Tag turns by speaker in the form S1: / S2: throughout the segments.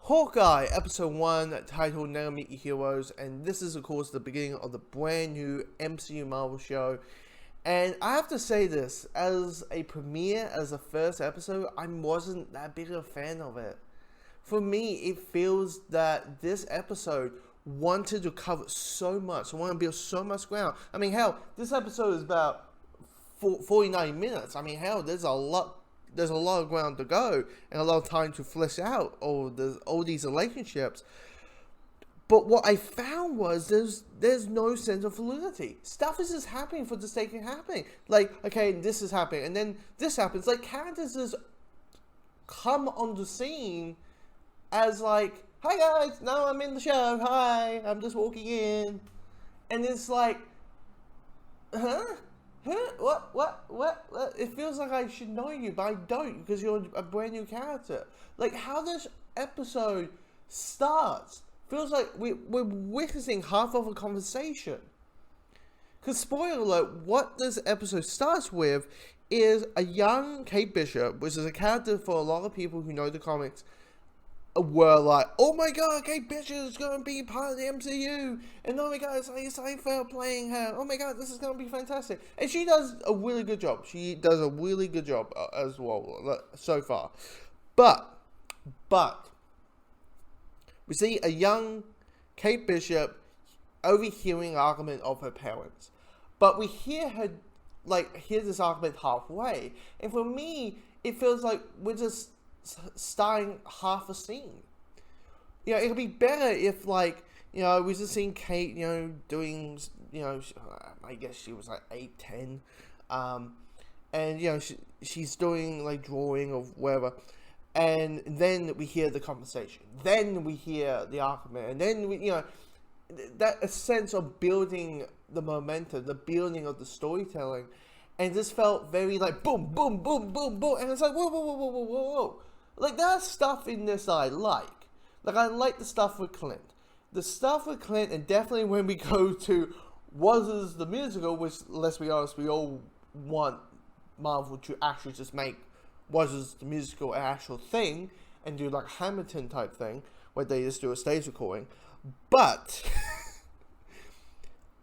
S1: Hawkeye, Episode 1, titled Never Meet Your Heroes, and this is, of course, the beginning of the brand new MCU Marvel show. And I have to say this, as a premiere, as a first episode, I wasn't that big of a fan of it. For me, it feels that this episode wanted to cover so much, wanted to build so much ground. I mean, hell, this episode is about 49 minutes. I mean, hell, there's a lot of ground to go and a lot of time to flesh out all these relationships. But what I found was there's no sense of fluidity. Stuff is just happening for the sake of happening. Like, okay, this is happening, and then this happens. Like, characters just come on the scene as like, hi guys, now I'm in the show, hi, I'm just walking in. And it's like, huh? What? It feels like I should know you, but I don't, because you're a brand new character. Like, how this episode starts feels like we're witnessing half of a conversation. Because, spoiler alert, what this episode starts with is a young Kate Bishop, which is a character for a lot of people who know the comics, were like, oh my god, Kate Bishop is going to be part of the MCU, and oh my god, it's like Seinfeld playing her, oh my god, this is going to be fantastic. And she does a really good job. She does a really good job as well, so far. But, we see a young Kate Bishop overhearing an argument of her parents. But we hear this argument halfway. And for me, it feels like we're just starting half a scene. You know, it'd be better if, like, you know, we just seen Kate, you know, doing, you know, I guess she was like 8, 10, and, you know, she's doing, like, drawing or whatever, and then we hear the conversation, then we hear the argument, and then we, you know, that a sense of building the momentum, the building of the storytelling, and this felt very like boom, boom, boom, boom, boom, and it's like whoa. Like, there's stuff in this I like. Like, I like the stuff with Clint. The stuff with Clint, and definitely when we go to what is the musical, which, let's be honest, we all want Marvel to actually just make what is the musical an actual thing, and do like Hamilton type thing, where they just do a stage recording. But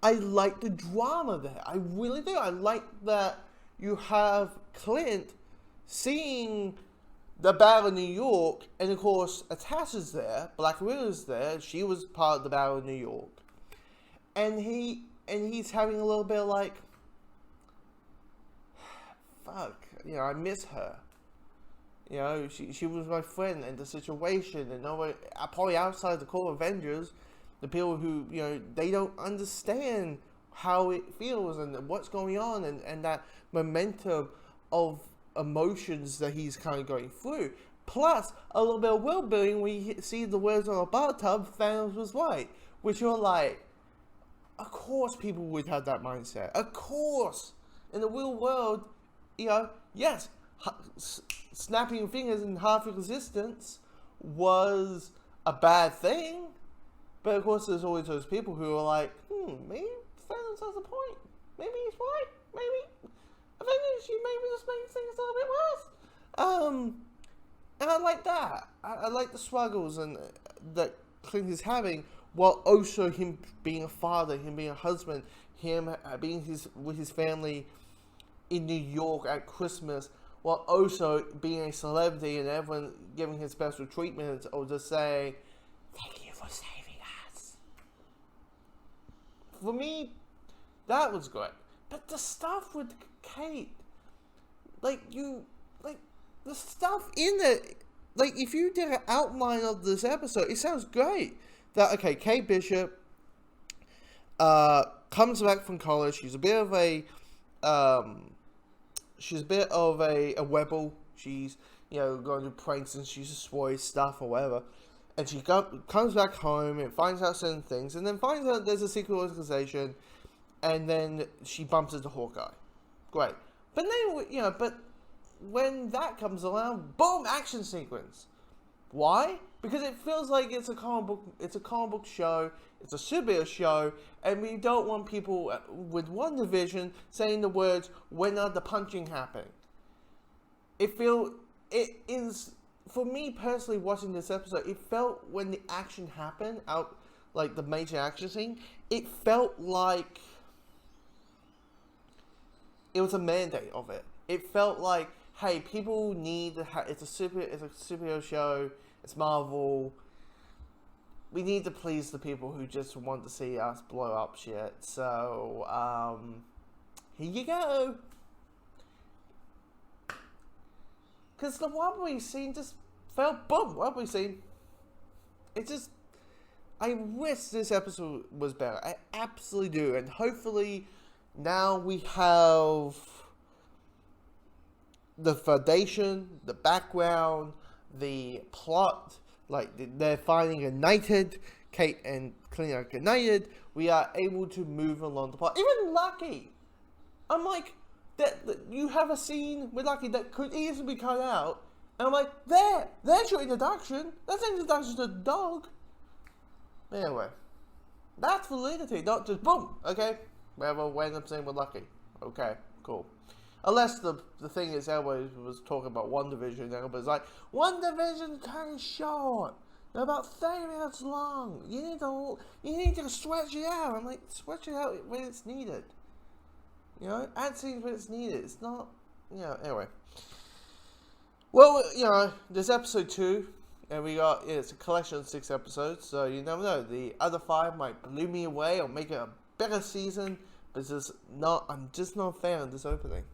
S1: I like the drama there. I really do. I like that you have Clint seeing the Battle of New York, and of course, Natasha's there, Black Widow's there, she was part of the Battle of New York. And he's having a little bit of like, fuck, you know, I miss her. You know, she was my friend in the situation, and nobody, probably outside the core Avengers, the people who, you know, they don't understand how it feels and what's going on, and that momentum of emotions that he's kind of going through. Plus, a little bit of world building when you see the words on a bathtub, Thanos was right. Which you're like, of course people would have that mindset. Of course. In the real world, you know, yes, snapping your fingers in half existence was a bad thing. But of course, there's always those people who are like, maybe Thanos has a point. Maybe he's right. Maybe Avengers, you maybe just make things a little bit worse. And I like that. I like the struggles and that Clint is having, while also him being a father, him being a husband, him being with his family in New York at Christmas, while also being a celebrity and everyone giving him special treatment, or just saying, thank you for saving us. For me, that was great. But the stuff with Kate, the stuff in it, like, if you did an outline of this episode, it sounds great. That, okay, Kate Bishop comes back from college. She's a bit of a rebel. She's, you know, going to pranks and she's destroys stuff or whatever. And she comes back home and finds out certain things, and then finds out there's a secret organization. And then she bumps into Hawkeye. Great. But then, you know, but when that comes around, boom, action sequence. Why? Because it feels like it's a comic book show, it's a superhero show, and we don't want people with one division saying the words, when are the punching happening? It is for me personally, watching this episode, it felt when the action happened, like the major action scene, it felt like it was a mandate of it. It felt like, hey, people need to it's a superhero show. It's Marvel. We need to please the people who just want to see us blow up shit. So, here you go. Because the wobbly scene just felt boom, wobbly scene. It just, I wish this episode was better. I absolutely do. And hopefully now we have the foundation, the background, the plot, like they're finally united, Kate and Clint are united, we are able to move along the plot. Even Lucky, I'm like, that you have a scene with Lucky that could easily be cut out, and I'm like, there's your introduction, that's an introduction to the dog. Anyway, that's validity, not just boom, okay, whatever, random scene with Lucky, okay, cool. Unless the thing is, everybody was talking about WandaVision, and everybody's like, WandaVision kind of short. They're about 30 minutes long. You need to stretch it out. I'm like, stretch it out when it's needed. You know, add scenes when it's needed. It's not, anyway. Well, there's episode 2, and it's a collection of 6 episodes, so you never know. The other 5 might blow me away or make it a better season, but I'm just not a fan of this opening.